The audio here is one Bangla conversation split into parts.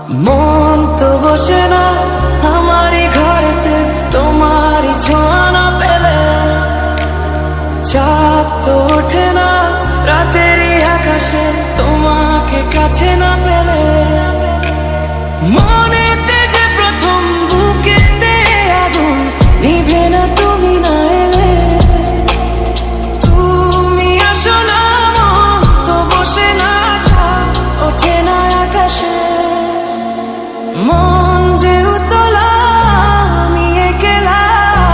মন তো বসে না আমারই ঘরেতে তোমারই ছোঁয়া না পেলে, চাঁদ তো ওঠে না রাতেরই আকাশে তোমাকে কাছে না পেলে। মনেতে যে প্রথম বুকেতে আগুন নিভে না তুমি না এলে, তুমি আসো না মন তো বসে না চাঁদ ওঠে না আকাশে। মন যে উতলা আমি একলা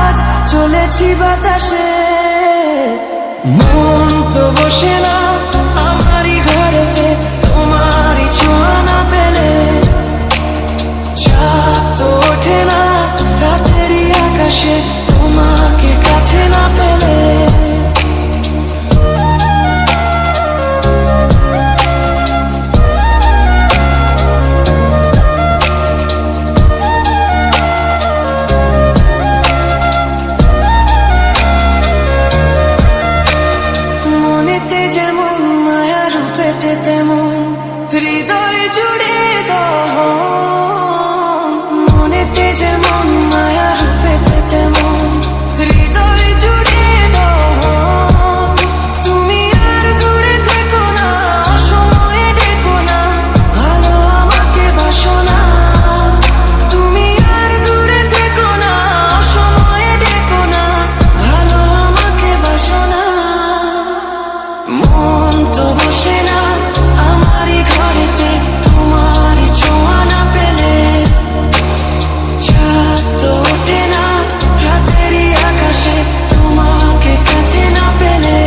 আজ চলেছি বাতাসে, মন তো বসে না আমারই ঘরেতে তোমারই ছোঁয়া না পেলে, চাঁদ তো ওঠে না রাতেরই আকাশে তোমাকে কাছে না পেলে। যেমন মায়া রূপেতে তেমন হৃদয় জুড়ে দহন, মনেতে যেমন মায়া রূপেতে তেমন হৃদয় জুড়ে দহন। তুমি আর দূরে থেকো না অসময়ে ডেকো না, ভালো আমাকে বাসো না। তুমি আর দূরে থেকো না অসময়ে ডেকো না, ভালো আমাকে বাসো না। মন তো বসে না আমারই ঘরেতে তোমারই ছোঁয়া না পেলে, চাঁদ তো ওঠে না রাতেরই আকাশে তোমাকে কাছে না পেলে।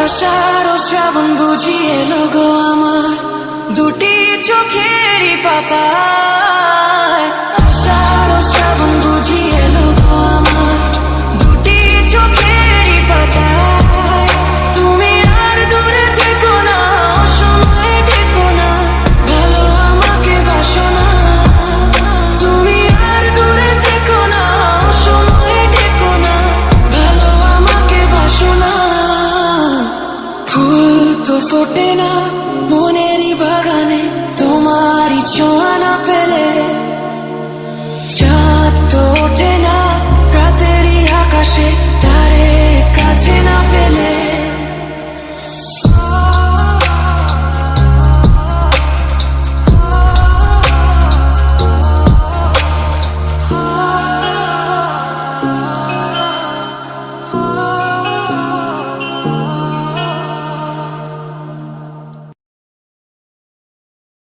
আষাঢ় ও শ্রাবণ বুঝি এলো গো আমার দুটি চোখেরই পাতায়, আষাঢ় ও শ্রাবণ বুঝি এলো গো আমার দুটি চোখেরই পাতায়। তুমি আর দূরে থেকো না অসময়ে ডেকো না, ভালো আমাকে বাসো না। তুমি আর দূরে থেকো না অসময়ে ডেকো না, ভালো আমাকে বাসো না। ফুল তো ফোটে না মনেরই বাগানে তোমারই ছোঁয়া না পেলে,